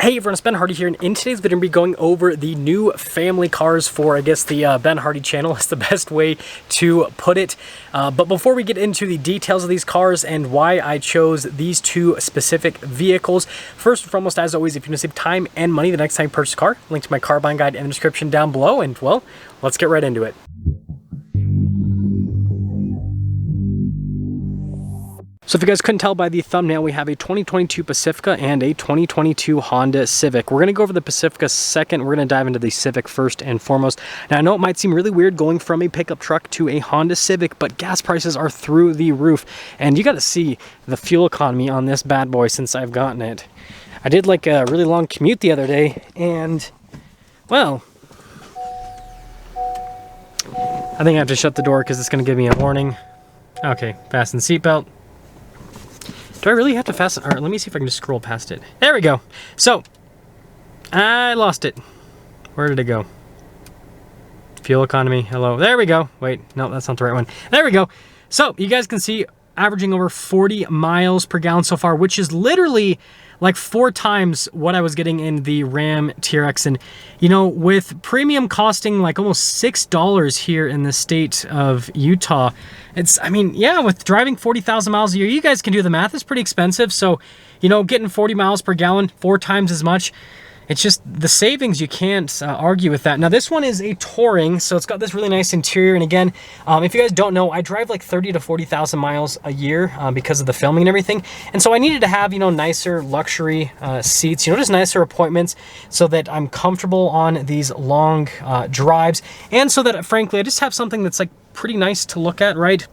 Hey everyone, it's Ben Hardy here, and in today's video, we're going to be going over the new family cars for, I guess, the Ben Hardy channel. It's the best way to put it. But before we get into the details of these cars and why I chose these two specific vehicles, first and foremost, as always, if you want to save time and money the next time you purchase a car, link to my car buying guide in the description down below, and well, let's get right into it. So if you guys couldn't tell by the thumbnail, we have a 2022 Pacifica and a 2022 Honda Civic. We're going to go over the Pacifica second. We're going to dive into the Civic first and foremost. Now, I know it might seem really weird going from a pickup truck to a Honda Civic, but gas prices are through the roof. And you got to see the fuel economy on this bad boy since I've gotten it. I did like a really long commute the other day, and, well, I think I have to shut the door because it's going to give me a warning. Okay, fasten seatbelt. Do I really have to fasten? All right, let me see if I can just scroll past it. There we go. So, I lost it. Where did it go? Fuel economy, hello. There we go. Wait, no, that's not the right one. There we go. So, you guys can see averaging over 40 miles per gallon so far, which is literally like 4 times what I was getting in the Ram TRX. And, you know, with premium costing like almost $6 here in the state of Utah, it's, I mean, yeah, with driving 40,000 miles a year, you guys can do the math. It's pretty expensive. So, you know, getting 40 miles per gallon, 4 times as much, it's just the savings. You can't argue with that. Now, this one is a Touring, so it's got this really nice interior. And again, if you guys don't know, I drive like 30 to 40,000 miles a year because of the filming and everything. And so I needed to have, you know, nicer luxury seats, you know, just nicer appointments so that I'm comfortable on these long drives. And so that, frankly, I just have something that's like pretty nice to look at, right?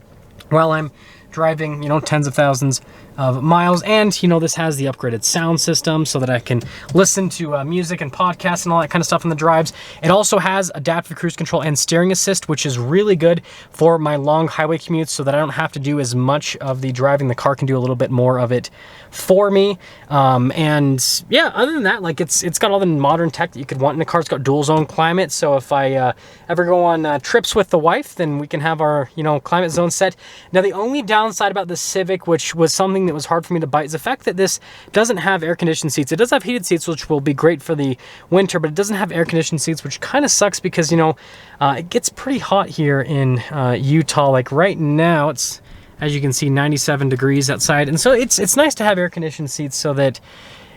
While I'm driving, you know, tens of thousands of miles. And, you know, this has the upgraded sound system so that I can listen to music and podcasts and all that kind of stuff on the drives. It also has adaptive cruise control and steering assist, which is really good for my long highway commutes so that I don't have to do as much of the driving. The car can do a little bit more of it for me. And yeah, other than that, like it's got all the modern tech that you could want in a car. It's got dual zone climate. So if I ever go on trips with the wife, then we can have our, you know, climate zone set. Now, the only downside about the Civic, which was something that was hard for me to bite, is the fact that this doesn't have air conditioned seats. It does have heated seats, which will be great for the winter, but it doesn't have air conditioned seats, which kind of sucks because, you know, it gets pretty hot here in Utah. Like right now, it's, as you can see, 97 degrees outside. And so it's nice to have air conditioned seats so that,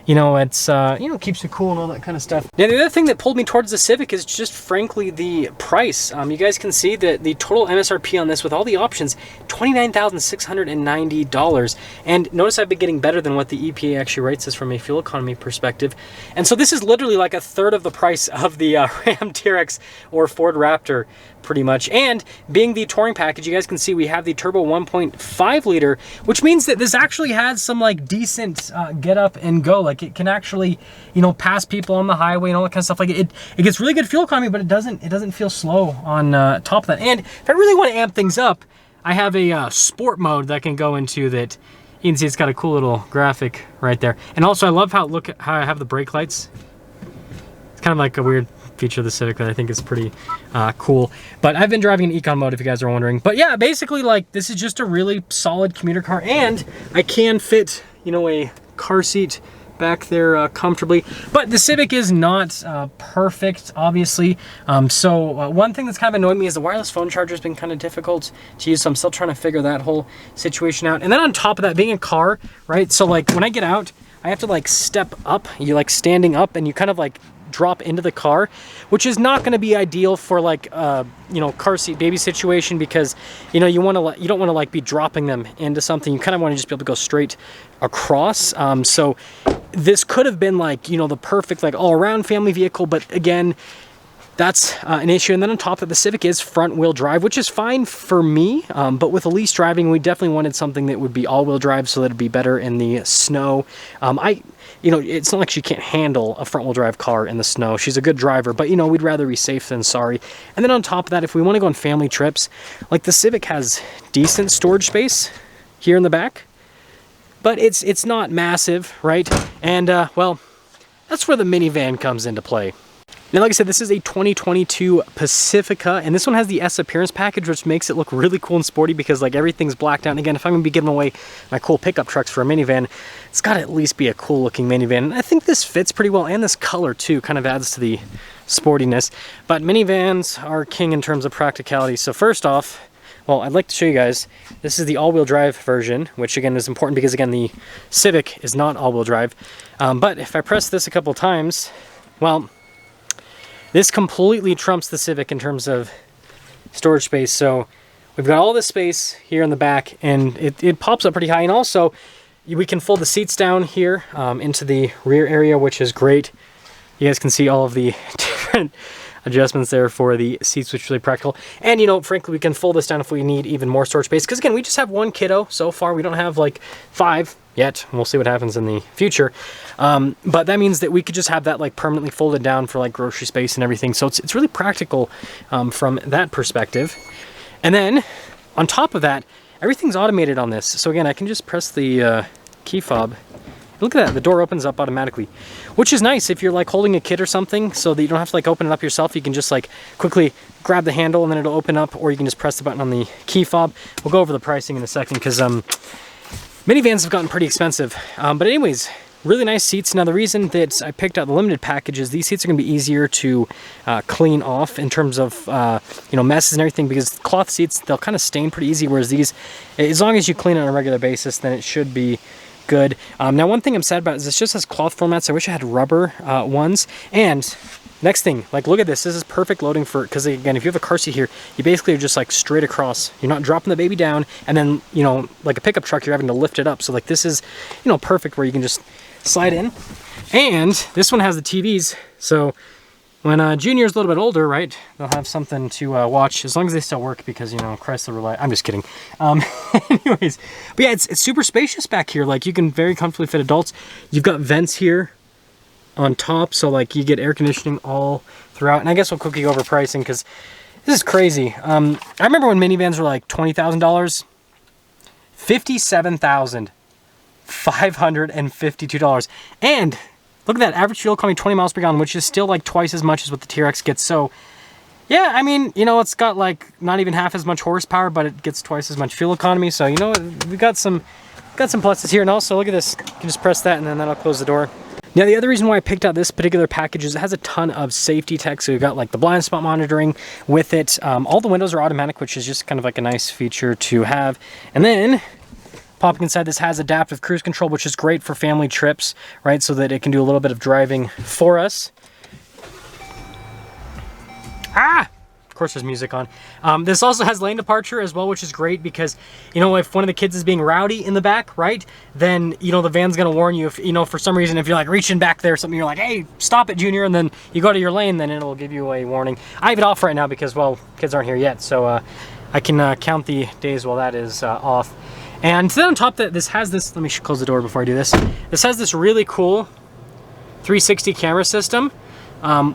you know, it's, you know, keeps you cool and all that kind of stuff. Now, the other thing that pulled me towards the Civic is just, frankly, the price. You guys can see that the total MSRP on this with all the options, $29,690. And notice I've been getting better than what the EPA actually rates us from a fuel economy perspective. And so this is literally like a third of the price of the Ram TRX or Ford Raptor, pretty much. And being the Touring package, you guys can see we have the turbo 1.5 liter, which means that this actually has some like decent get up and go. Like it can actually, you know, pass people on the highway and all that kind of stuff. Like it gets really good fuel economy, but it doesn't feel slow on top of that. And if I really want to amp things up, I have a sport mode that I can go into that. You can see it's got a cool little graphic right there. And also I love how I have the brake lights. It's kind of like a weird feature of the Civic that I think is pretty cool. But I've been driving in econ mode, if you guys are wondering. But yeah, basically, like, this is just a really solid commuter car, and I can fit, you know, a car seat back there comfortably. But the Civic is not perfect, obviously. So one thing that's kind of annoyed me is the wireless phone charger has been kind of difficult to use, so I'm still trying to figure that whole situation out. And then on top of that, being a car, right? So like when I get out, I have to like step up. You're like standing up, and you kind of like drop into the car, which is not going to be ideal for like you know, car seat baby situation, because, you know, you don't want to like be dropping them into something. You kind of want to just be able to go straight across. So this could have been like, you know, the perfect like all-around family vehicle, but again, that's an issue. And then on top of that, the Civic is front-wheel drive, which is fine for me, but with Elise driving, we definitely wanted something that would be all-wheel drive so that it'd be better in the snow. You know, it's not like she can't handle a front-wheel drive car in the snow. She's a good driver, but, you know, we'd rather be safe than sorry. And then on top of that, if we want to go on family trips, like the Civic has decent storage space here in the back, but it's not massive, right? And, well, that's where the minivan comes into play. Now, like I said, this is a 2022 Pacifica, and this one has the S appearance package, which makes it look really cool and sporty because like everything's blacked out. And again, if I'm gonna be giving away my cool pickup trucks for a minivan, it's gotta at least be a cool looking minivan. And I think this fits pretty well, and this color too kind of adds to the sportiness. But minivans are king in terms of practicality. So first off, well, I'd like to show you guys, this is the all-wheel drive version, which again is important because again, the Civic is not all-wheel drive. But if I press this a couple times, well, this completely trumps the Civic in terms of storage space. So we've got all this space here in the back, and it pops up pretty high. And also, we can fold the seats down here into the rear area, which is great. You guys can see all of the different adjustments there for the seats, which is really practical. And, you know, frankly, we can fold this down if we need even more storage space. Because, again, we just have one kiddo so far. We don't have, like, 5 yet. We'll see what happens in the future. But that means that we could just have that, like, permanently folded down for, like, grocery space and everything. So it's really practical from that perspective. And then, on top of that, everything's automated on this. So, again, I can just press the key fob. Look at that, the door opens up automatically, which is nice if you're like holding a kid or something, so that you don't have to like open it up yourself. You can just like quickly grab the handle and then it'll open up, or you can just press the button on the key fob. We'll go over the pricing in a second because minivans have gotten pretty expensive. But anyways, really nice seats. Now the reason that I picked out the limited package is these seats are gonna be easier to clean off in terms of you know, messes and everything, because cloth seats, they'll kind of stain pretty easy, whereas these, as long as you clean it on a regular basis, then it should be good. Now one thing I'm sad about is this just has cloth formats. I wish I had rubber ones. And next thing, like look at this. This is perfect loading for, because again, if you have a car seat here, you basically are just like straight across. You're not dropping the baby down, and then, you know, like a pickup truck, you're having to lift it up. So like this is, you know, perfect where you can just slide in. And this one has the TVs. So when Junior's a little bit older, right, they'll have something to watch, as long as they still work, because, you know, Chrysler rely. I'm just kidding. Anyways, but yeah, it's super spacious back here. Like, you can very comfortably fit adults. You've got vents here on top, so, like, you get air conditioning all throughout. And I guess we'll quickly go over pricing, because this is crazy. I remember when minivans were, like, $20,000. $57,552. And look at that, average fuel economy 20 miles per gallon, which is still like twice as much as what the TRX gets. So yeah, I mean, you know, it's got like not even half as much horsepower, but it gets twice as much fuel economy. So, you know, we got some pluses here. And also look at this, you can just press that and then that'll close the door. Now, the other reason why I picked out this particular package is it has a ton of safety tech. So you've got like the blind spot monitoring with it. All the windows are automatic, which is just kind of like a nice feature to have. And then popping inside, this has adaptive cruise control, which is great for family trips, right? So that it can do a little bit of driving for us. Of course there's music on. This also has lane departure as well, which is great because, you know, if one of the kids is being rowdy in the back, right, then, you know, the van's gonna warn you if, you know, for some reason, if you're like reaching back there or something, you're like, hey, stop it, Junior, and then you go to your lane, then it'll give you a warning. I have it off right now because, well, kids aren't here yet, so I can count the days while that is off. And then on top of that, this has this, let me close the door before I do this. This has this really cool 360 camera system,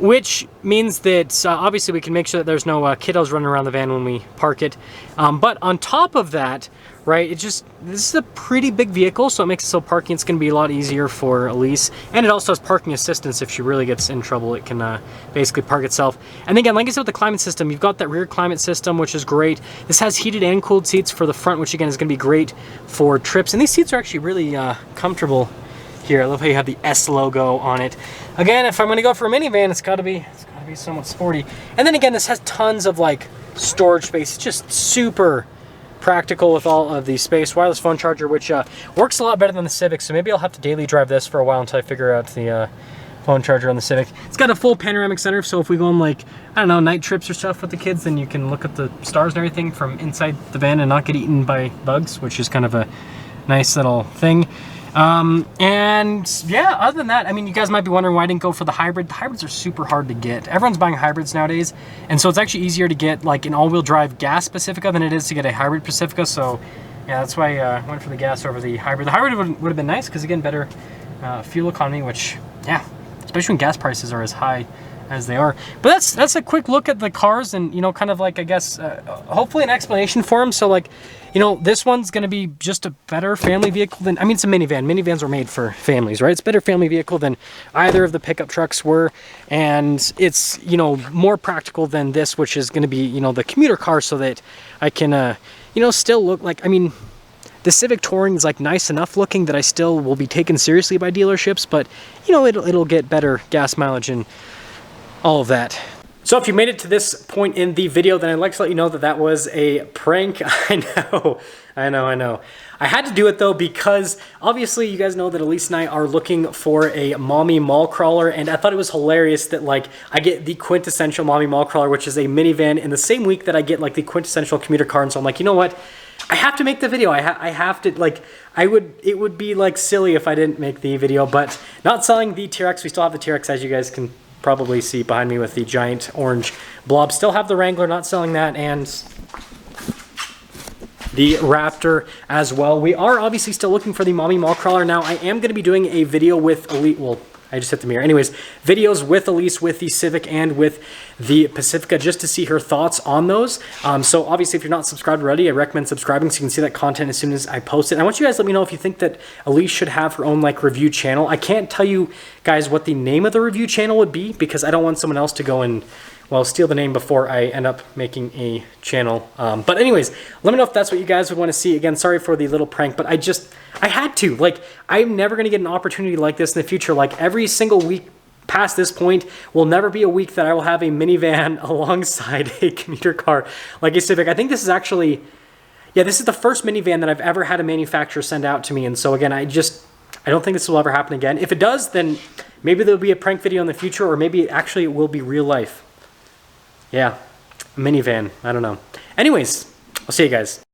which means that obviously we can make sure that there's no kiddos running around the van when we park it. But on top of that, right, this is a pretty big vehicle, so it makes it so parking, it's gonna be a lot easier for Elise. And it also has parking assistance. If she really gets in trouble, it can basically park itself. And again, like I said with the climate system, you've got that rear climate system, which is great. This has heated and cooled seats for the front, which again is gonna be great for trips. And these seats are actually really comfortable here. I love how you have the S logo on it. Again, if I'm gonna go for a minivan, it's gotta be somewhat sporty. And then again, this has tons of like storage space. It's just super practical with all of the space. Wireless phone charger, which works a lot better than the Civic, so maybe I'll have to daily drive this for a while until I figure out the phone charger on the Civic. It's got a full panoramic center, so if we go on like, I don't know, night trips or stuff with the kids, then you can look at the stars and everything from inside the van and not get eaten by bugs, which is kind of a nice little thing. And yeah, other than that, I mean, you guys might be wondering why I didn't go for the hybrid. The hybrids are super hard to get. Everyone's buying hybrids nowadays, and so it's actually easier to get like an all-wheel drive gas Pacifica than it is to get a hybrid Pacifica. So yeah, that's why I went for the gas over the hybrid. The hybrid would have been nice because, again, better fuel economy, which, yeah, especially when gas prices are as high as they are. But that's a quick look at the cars, and you know, kind of like, I guess, hopefully an explanation for them. So like, you know, this one's gonna be just a better family vehicle than, I mean, it's a minivan. Minivans were made for families, right? It's a better family vehicle than either of the pickup trucks were, and it's, you know, more practical than this, which is gonna be, you know, the commuter car, so that I can, you know, still look like, I mean, the Civic Touring is like nice enough looking that I still will be taken seriously by dealerships, but you know, it'll get better gas mileage and all of that. So if you made it to this point in the video, then I'd like to let you know that that was a prank. I know. I had to do it though, because obviously you guys know that Elise and I are looking for a mommy mall crawler, and I thought it was hilarious that like I get the quintessential mommy mall crawler, which is a minivan, in the same week that I get like the quintessential commuter car. And so I'm like, you know what? I have to make the video. I have to, like, it would be like silly if I didn't make the video. But not selling the TRX. We still have the TRX, as you guys can probably see behind me with the giant orange blob. Still have the Wrangler, not selling that, and the Raptor as well. We are obviously still looking for the mommy mall crawler. Now I am going to be doing a video with Elise. Well, I just hit the mirror. Anyways, videos with Elise, with the Civic and with the Pacifica, just to see her thoughts on those. So obviously, if you're not subscribed already, I recommend subscribing so you can see that content as soon as I post it. And I want you guys to let me know if you think that Elise should have her own like review channel. I can't tell you guys what the name of the review channel would be, because I don't want someone else to go and, well, steal the name before I end up making a channel. But anyways, let me know if that's what you guys would want to see. Again, sorry for the little prank, but I had to. Like, I'm never going to get an opportunity like this in the future. Like, every single week past this point will never be a week that I will have a minivan alongside a commuter car like a Civic. I think this is actually, yeah, this is the first minivan that I've ever had a manufacturer send out to me. And so again, I don't think this will ever happen again. If it does, then maybe there'll be a prank video in the future, or maybe actually it will be real life. Yeah, a minivan. I don't know. Anyways, I'll see you guys.